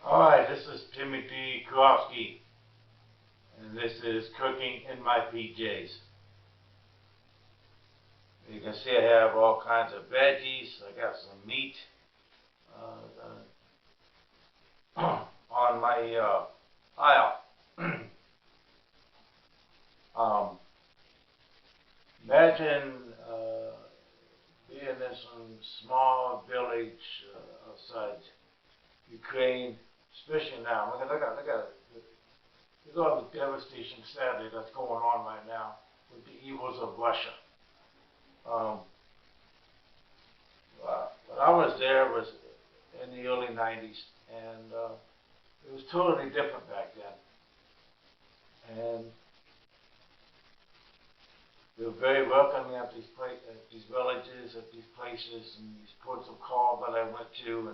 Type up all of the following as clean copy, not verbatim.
Alright, this is Timothy Kowalski, and this is Cooking in My PJs. You can see I have all kinds of veggies. I got some meat on my aisle. Imagine being in some small village outside Ukraine, especially now. Look at all the devastation, sadly, that's going on right now with the evils of Russia. When I was there was in the early 90s, and it was totally different back then. And they were very welcoming at these villages, at these places, and these ports of call that I went to.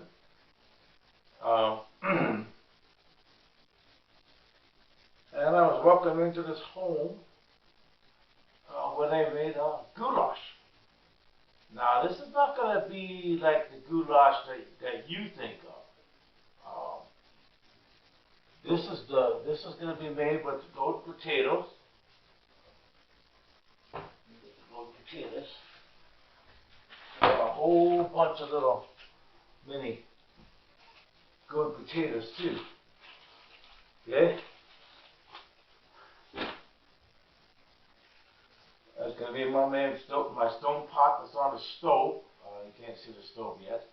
And I was welcomed into this home where they made goulash. Now, this is not going to be like the goulash that you think of. This is going to be made with goat potatoes. A whole bunch of little mini goat potatoes too. Okay? That's going to be my stone pot that's on the stove. You can't see the stove yet.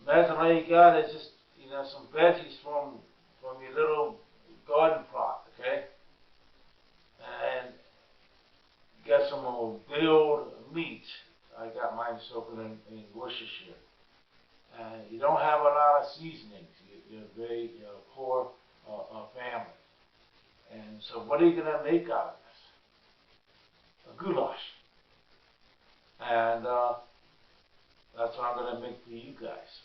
Imagine all you got is just some veggies from your little garden plot, okay? And you got some old grilled meat. I got mine soaking in Worcestershire. And you don't have a lot of seasonings. You're a very poor family. And so what are you going to make out of this? A goulash. And that's what I'm going to make for you guys.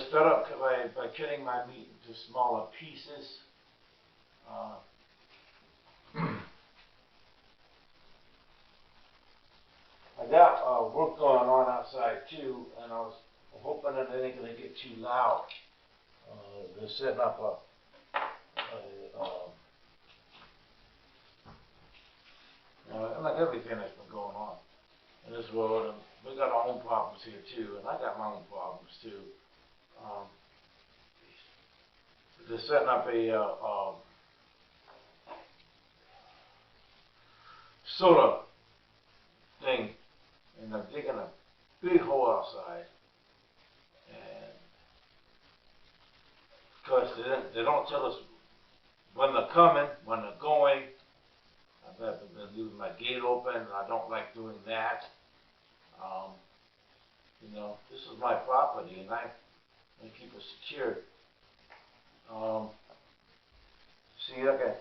Start up by cutting my meat into smaller pieces. I got work going on outside too, and I was hoping that it ain't going to get too loud. They're setting up like everything that's been going on in this world, and we got our own problems here too, and I got my own problems too. They're setting up a solar thing, and they're digging a big hole outside. And because they don't tell us when they're coming, when they're going. I've been leaving my gate open, and I don't like doing that. This is my property, and I keep it secured. See, okay,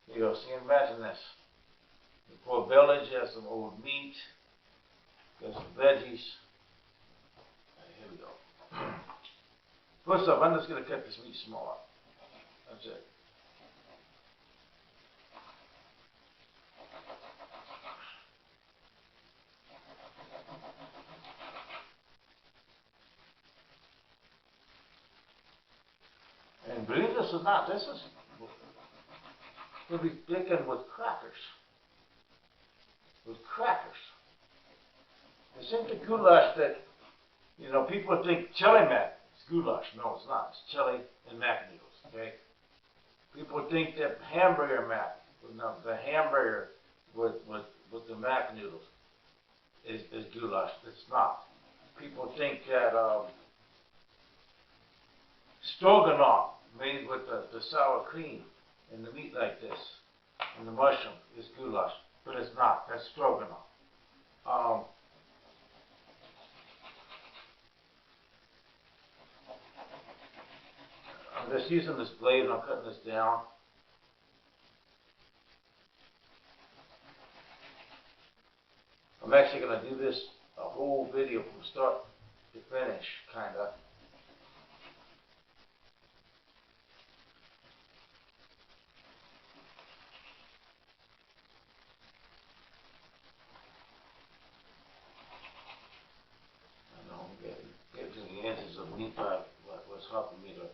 here you go. See, imagine this. The poor village has some old meat, got some veggies. Here we go. First off, I'm just going to cut this meat smaller. That's it. And believe this or not, this is going to be thickened with crackers. With crackers. This ain't the goulash that, people think chili mac is goulash. No, it's not. It's chili and mac noodles, okay? People think that hamburger mac, the hamburger with the mac noodles. is goulash. It's not. People think that stroganoff made with the sour cream and the meat like this and the mushroom is goulash, but it's not. That's stroganoff. I'm just using this blade and I'm cutting this down. I'm actually going to do this a whole video from start to finish, kind of. I know I'm getting to the answers of meat pie, what's helping me to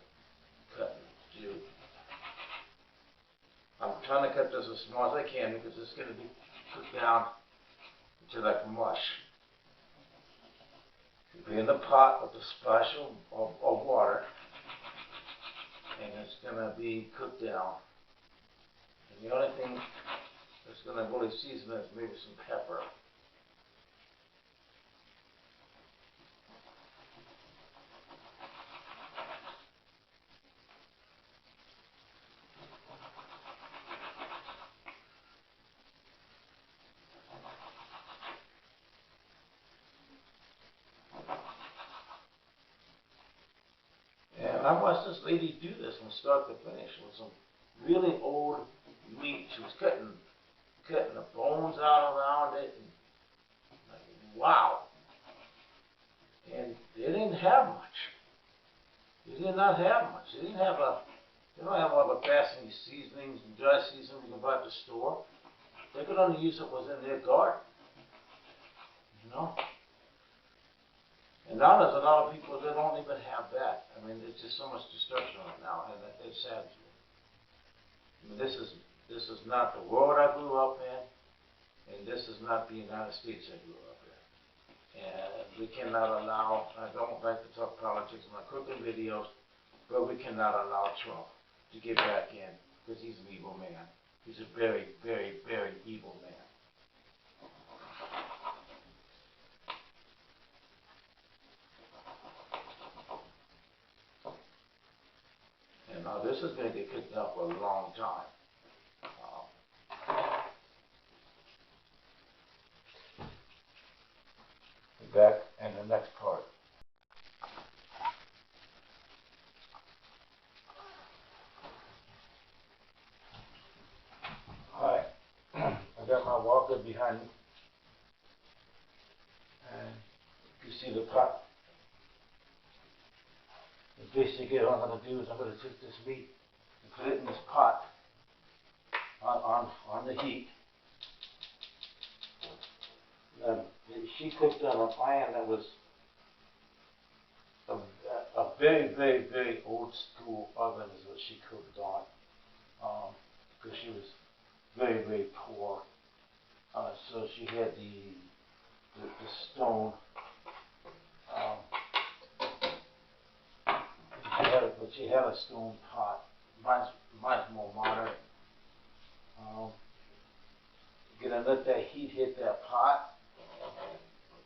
cut and do. I'm trying to cut this as small as I can because it's going to be cooked down until like mush. It'll be in the pot with a splash of water, and it's going to be cooked down. And the only thing that's going to really season it is maybe some pepper. And I watched this lady do this from start to finish with some really old meat. She was cutting the bones out around it. And like, wow. And they didn't have much. They did not have much. They don't have all the fancy seasonings and dry seasonings you can buy at the store. They could only use what's in their garden. You know? And now there's a lot of people that don't even have that. I mean, there's just so much destruction on it now, and it's sad. I mean, this is not the world I grew up in, and this is not the United States I grew up in. And we cannot allow, I don't like to talk politics in my cooking videos, but we cannot allow Trump to get back in, because he's an evil man. He's a very, very, very evil man. And now this is going to get cooked up for a long time. Back in the next part. Alright, I got my walker behind me, and you see the pot. Basically what I'm going to do is I'm going to take this meat and put it in this pot on the heat. She cooked on an iron that was a very, very, very old school oven is what she cooked on, because she was very, very poor. So she had the stone. She had a stone pot. Mine's more modern. You're gonna let that heat hit that pot,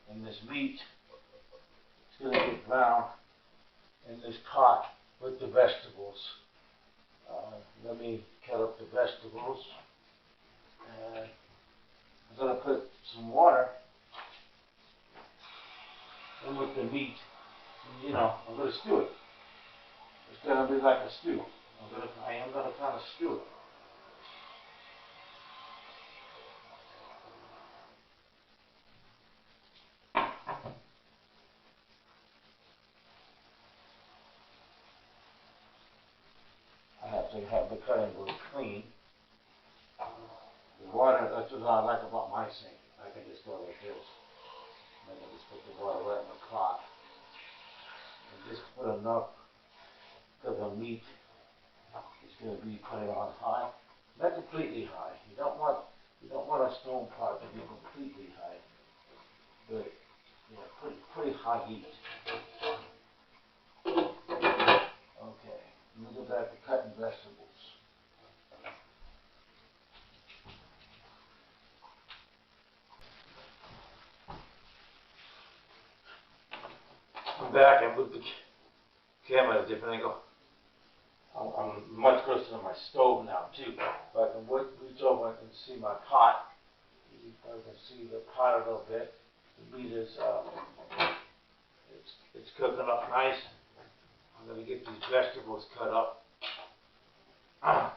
and this meat is gonna get brown in this pot with the vegetables. Let me cut up the vegetables. And I'm gonna put some water in with the meat. And, I'm gonna stew it. It's gonna be like a stew. I am gonna kind of stew it. I have to have the cutting board clean. The water, that's what I like about my sink. I can just go like this. I can just put the water right in the pot. And just put enough because the meat is going to be put it on high. Not completely high. You don't want a stone pot to be completely high. But pretty high heat. Okay, let me go back to cutting vegetables. come back and move the camera at a different angle. I'm much closer to my stove now too. But I can reach over and see my pot. You can see the pot a little bit. The meat is it's cooking up nice. I'm going to get these vegetables cut up. I'm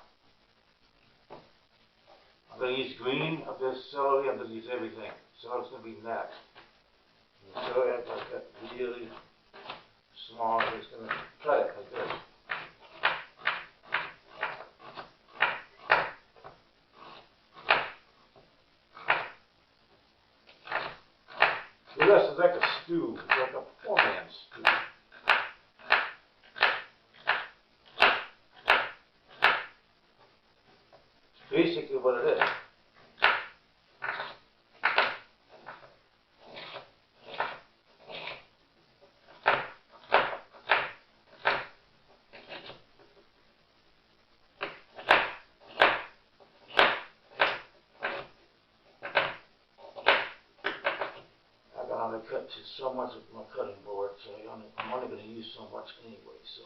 going to use green of this celery. I'm going to use everything. So it's going to be next. The celery I've got really small. I'm just going to cut it like this. This is like a stew. It's like a poor-man stew. It's basically what it is. I cut to so much with my cutting board, so I'm only going to use so much anyway. So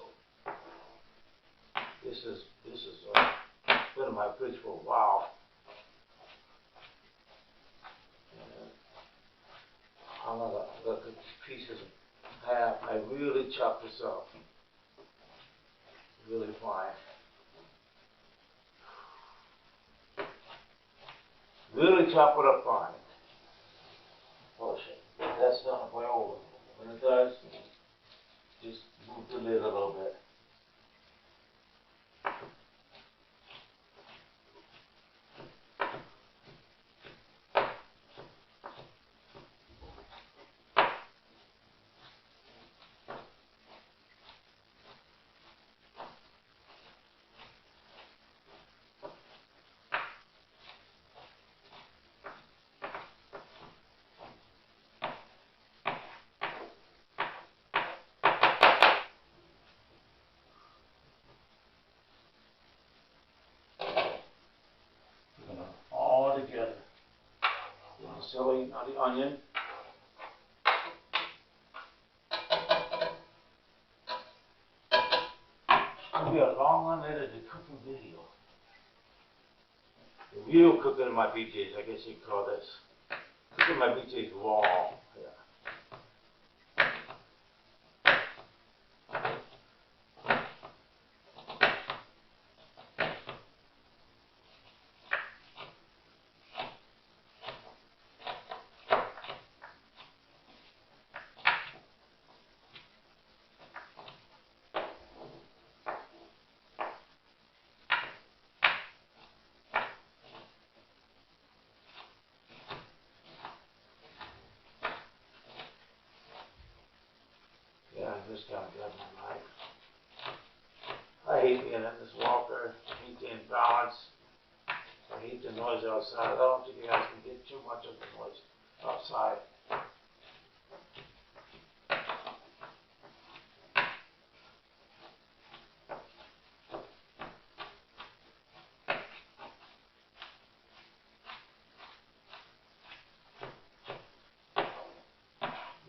this is been in my fridge for a while. And I'm gonna look at these pieces in half. I really chop this up really fine. Really chop it up fine. Push it. That's not way over. When it does, just move the lid a little bit. All together. The celery, not the onion. It'll be a long, unedited cooking video. The real cooking in my BJ's, I guess you'd call this. Cooking my BJ's raw. Yeah. I just gotta grab my knife. I hate being in this walker. I hate the imbalance. I hate the noise outside. I don't think you guys can get too much of the noise outside.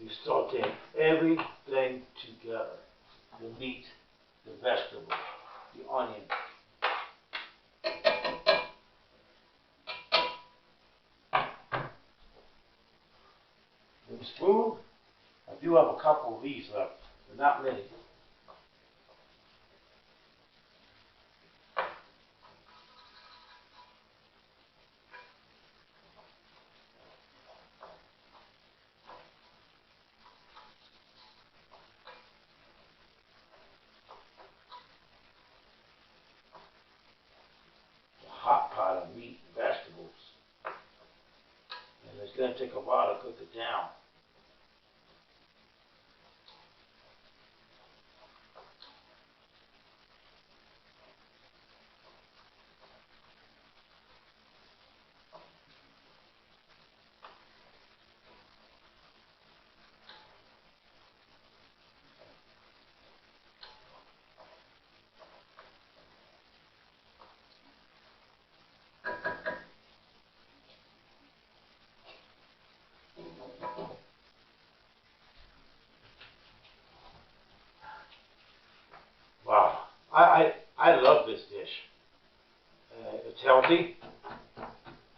You saute everything together. The meat, the vegetables, the onion. The spoon, I do have a couple of these left, but not many. Hot pot of meat and vegetables. And it's going to take a while to cook it down. I love this dish. It's healthy.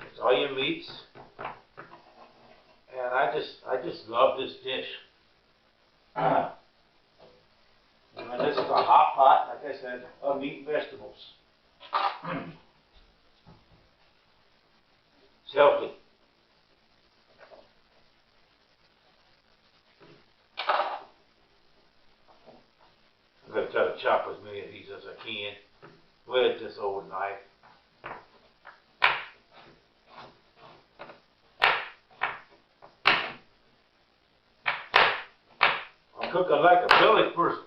It's all your meats, and I just love this dish. And this is a hot pot, like I said, of meat and vegetables. It's healthy. I'm going to try to chop as many of these as I can with this old knife. I'm cooking like a village person.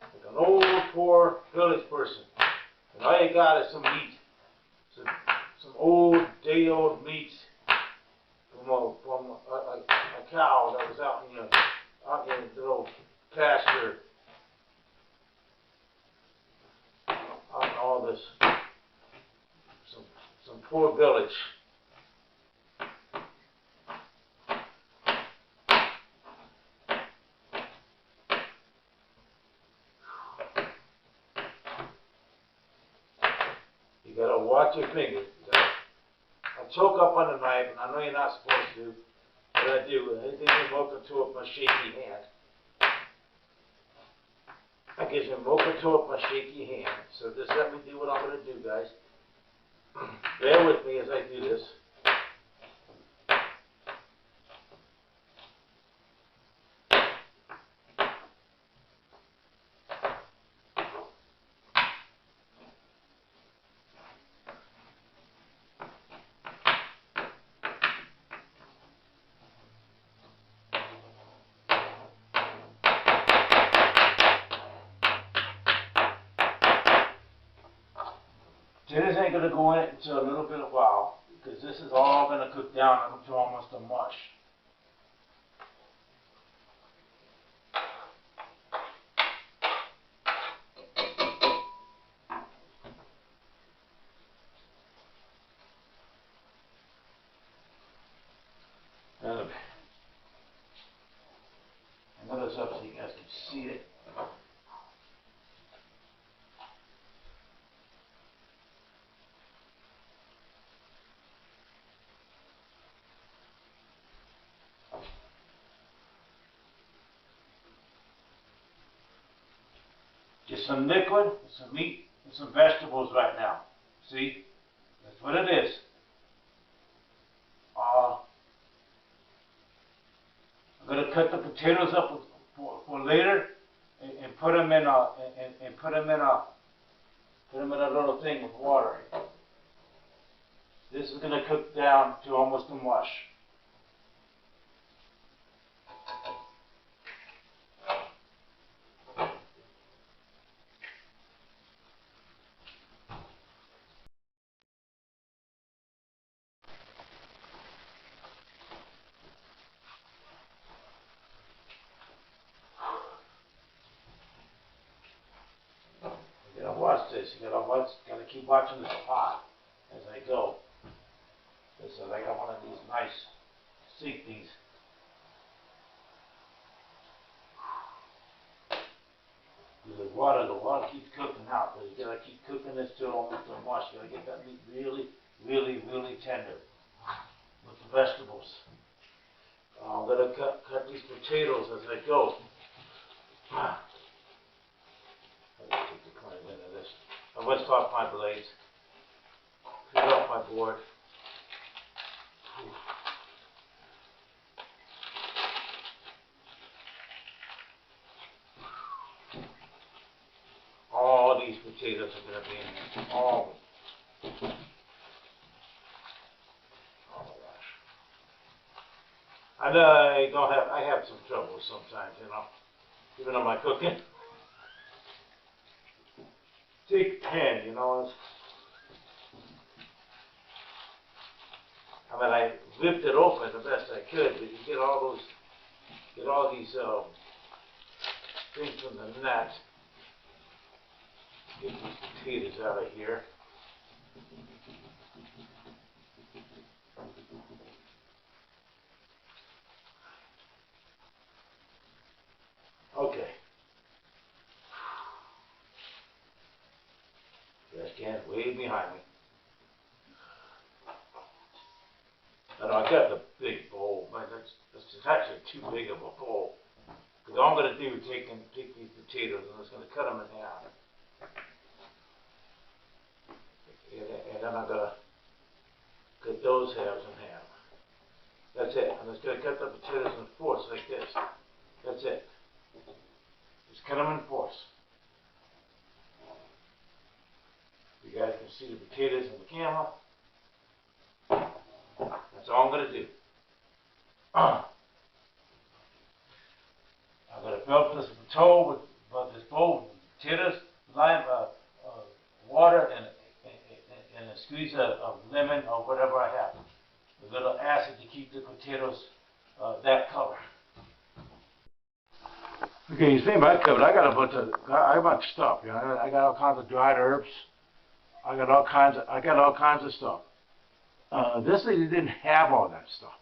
Like an old, poor village person. And all you got is some meat. Some old, day-old meat from a cow that was out in the little pasture. Out in all this, some poor village. You gotta watch your fingers. I choke up on the knife, and I know you're not supposed to, but I do. I think you mocha to up my shaky hand. I gives you mocha to up my shaky hand. So just let me do what I'm gonna do, guys. Bear with me as I do this. This ain't gonna go in it until a little bit of a while, because this is all gonna cook down to almost a mush. And another up so you guys can see it. Just some liquid, some meat, and some vegetables right now. See? That's what it is. I'm going to cut the potatoes up for later and put them in a little thing with water. This is going to cook down to almost a mush. You gotta watch this. You gotta keep watching this pot as I go. This is I got one of these nice sink things. The water keeps cooking out, but you gotta keep cooking this till almost a mush. You gotta get that meat really, really, really tender with the vegetables. I'm gonna cut these potatoes as I go. I went off my blades. Put it off my board. All these potatoes are going to be in there. All of them. Oh my gosh. And I have some trouble sometimes, even on my cooking. Take a pan, I whipped it open the best I could, but you get all these things from the net. Get these potatoes out of here. Okay. And I got the big bowl, man. That's actually too big of a bowl. Because all I'm going to do is take these potatoes and I'm just going to cut them in half. And then I'm going to cut those halves in half. That's it. I'm just going to cut the potatoes in fourths like this. That's it. Just cut them in fourths. You guys can see the potatoes on the camera. That's all I'm going to do. I'm going to fill this this bowl with potatoes, lime, water, and a squeeze of lemon or whatever I have. A little acid to keep the potatoes that color. Okay, you see my cupboard. I got a bunch of stuff. You know, I got all kinds of dried herbs. I got all kinds of stuff. This lady didn't have all that stuff.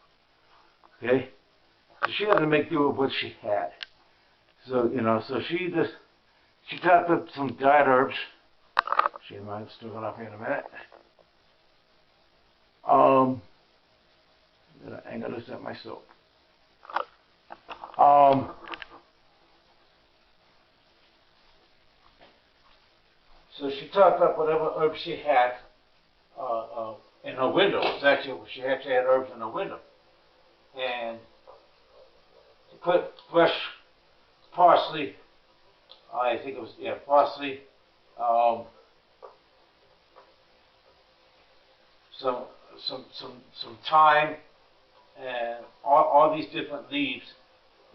Okay, so she had to make do with what she had. So so she chopped up some dried herbs. She might still going up here in a minute. I'm gonna set my soap. So she chopped up whatever herbs she had in her window. It's actually she had herbs in her window, and she put fresh parsley. I think it was parsley. Some thyme, and all these different leaves,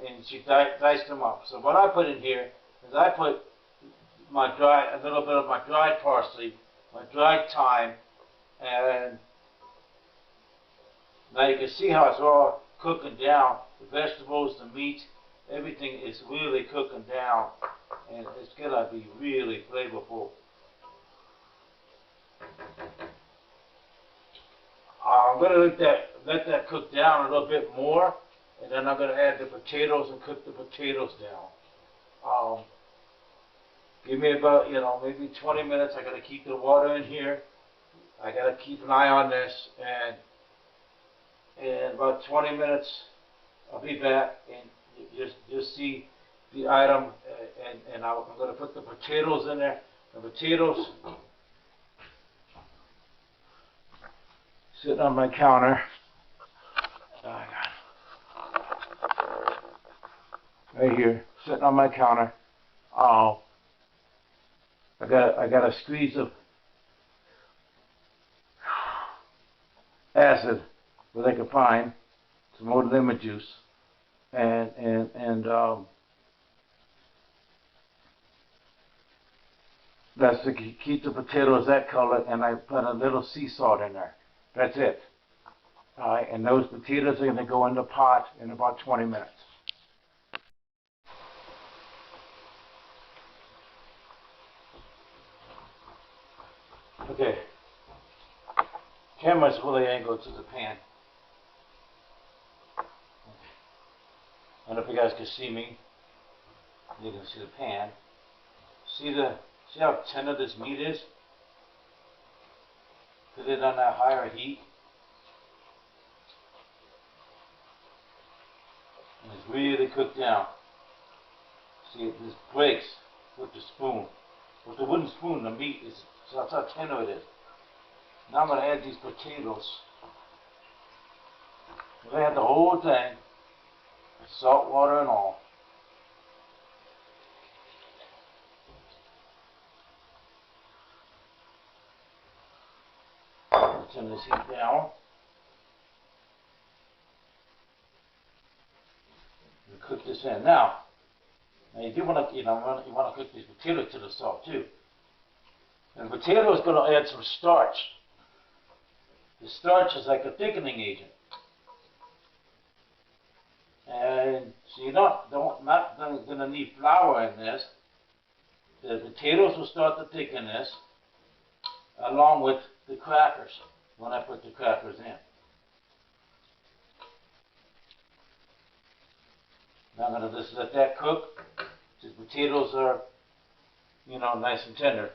and she diced them up. So what I put in here is I put a little bit of my dried parsley, my dried thyme, and now you can see how it's all cooking down. The vegetables, the meat, everything is really cooking down, and it's gonna be really flavorful. I'm going to let that cook down a little bit more, and then I'm going to add the potatoes and cook the potatoes down. Give me about, maybe 20 minutes. I got to keep the water in here. I got to keep an eye on this, and in about 20 minutes, I'll be back, and just see the item, and I'm going to put the potatoes in there. The potatoes sitting on my counter. Right here, sitting on my counter. I got a squeeze of acid that I can find, some more lemon juice, and that's to keep the potatoes that color, and I put a little sea salt in there. That's it. All right, and those potatoes are going to go in the pot in about 20 minutes. Okay. Camera's really angled to the pan. I don't know if you guys can see me. You can see the pan. See how tender this meat is? Put it on that higher heat. And it's really cooked down. See, it just breaks with the spoon. With the wooden spoon, the meat is, so that's how tender it is. Now I'm going to add these potatoes. I'm going to add the whole thing, salt, water, and all. Turn this heat down. And cook this in. Now you do want to, you want to cook these potatoes to the salt too. And the potato is going to add some starch. The starch is like a thickening agent. And so you're not going to need flour in this. The potatoes will start to thicken this, along with the crackers, when I put the crackers in. Now I'm going to just let that cook. The potatoes are, nice and tender.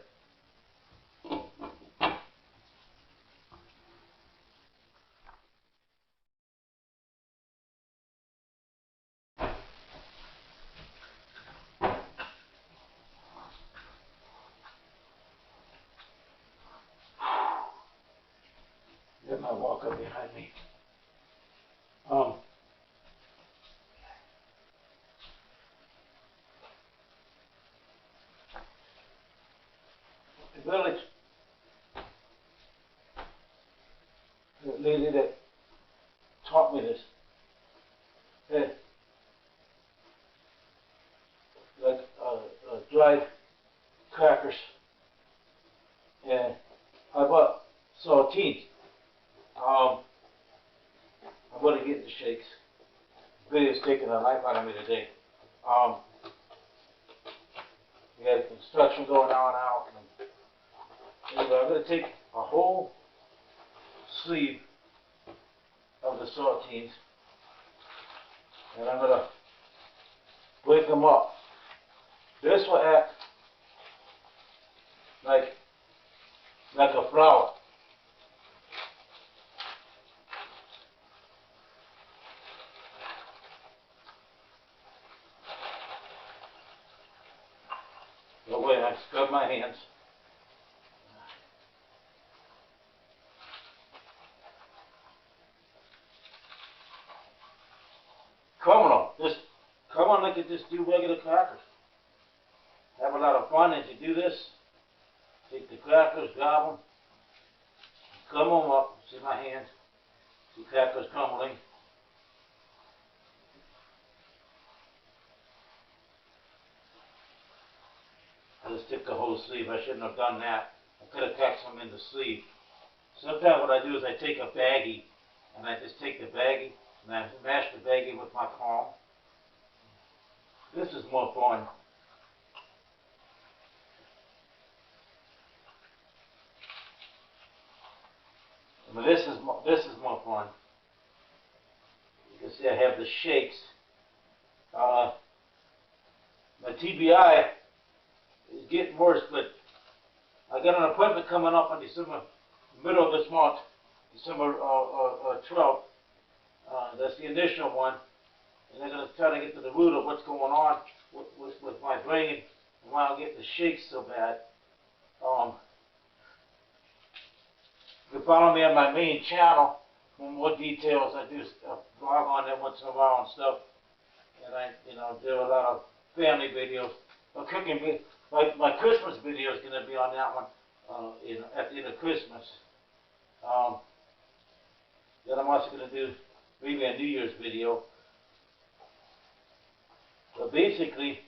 walk up behind me. The village, the lady that taught me this, had like dried crackers, and I bought saltines. I'm going to get the shakes. Video's taking a life out of me today. We had construction going on out. And anyway, I'm going to take a whole sleeve of the saltines, and I'm going to break them up. This will act like a flour. But wait, I scrub my hands. Come on, just come on like you just do regular crackers. Have a lot of fun as you do this. Take the crackers, grab them, come them up. See my hands? See crackers crumbling. I just took the whole sleeve. I shouldn't have done that. I could have cut some in the sleeve. Sometimes what I do is I take a baggie, and I just take the baggie, and I mash the baggie with my palm. This is more fun. But this is more fun. You can see I have the shakes. My TBI is getting worse, but I got an appointment coming up on December, middle of this month, December 12th. That's the initial one, and they're going to try to get to the root of what's going on with my brain and why I'm getting the shakes so bad. You can follow me on my main channel for more details. I do a vlog on there once in a while and stuff, and I, do a lot of family videos, cooking videos. My Christmas video is going to be on that one at the end of Christmas. Then I'm also going to do maybe a New Year's video. But basically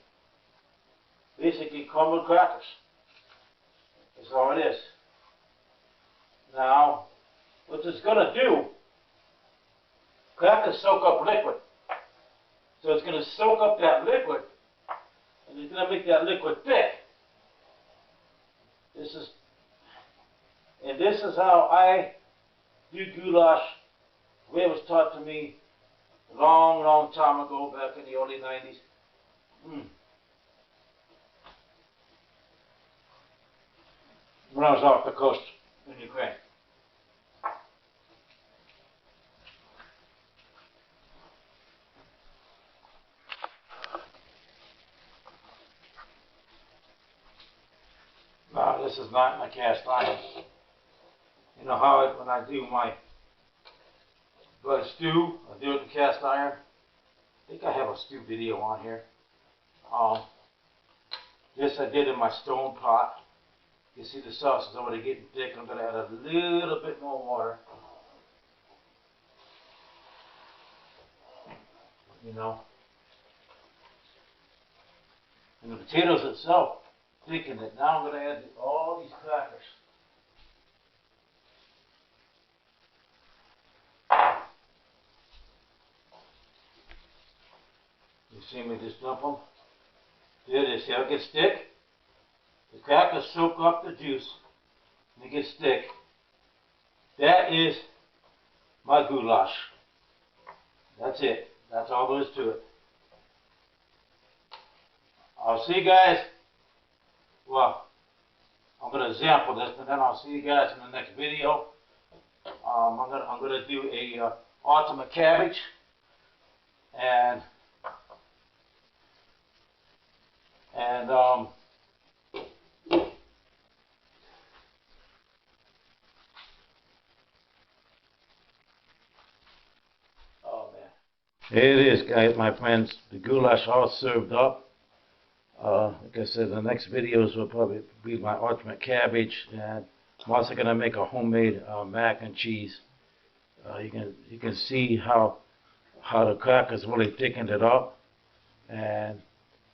crumbled crackers. That's all it is. Now, what it's going to do, crackers soak up liquid. So it's going to soak up that liquid, and it's going to make that liquid thick. This is how I do goulash, the way it was taught to me a long, long time ago, back in the early 90s. When I was off the coast in Ukraine. No, this is not my cast iron. You know how when I do my stew, I do it in cast iron. I think I have a stew video on here. This I did in my stone pot. You see the sauce is already getting thick. I'm going to add a little bit more water. And the potatoes itself thicken it. Now I'm going to add all these crackers. You see me just dump them? There it is. See how it gets thick? The crackers soak up the juice and it gets thick. That is my goulash. That's it. That's all there is to it. I'll see you guys. Well, I'm going to sample this, and then I'll see you guys in the next video. I'm going to do a ultimate cabbage, and It is, guys, my friends. The goulash all served up. Like I said, the next videos will probably be my ultimate cabbage, and I'm also gonna make a homemade mac and cheese. You can see how the crackers really thickened it up, and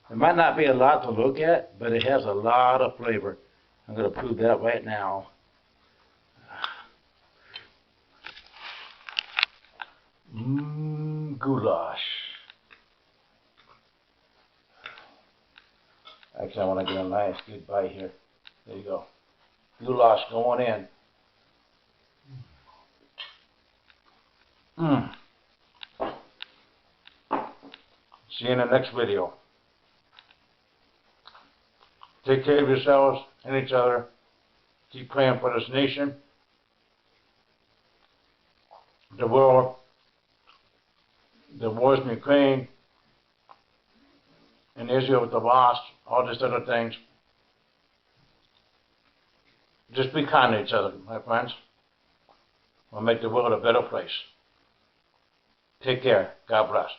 it might not be a lot to look at, but it has a lot of flavor. I'm gonna prove that right now. Goulash. Actually, I want to get a nice good bite here. There you go. Goulash going in. See you in the next video. Take care of yourselves and each other. Keep praying for this nation, the world, the wars in Ukraine, and Israel with the lost, all these other things. Just be kind to each other, my friends. We'll make the world a better place. Take care. God bless.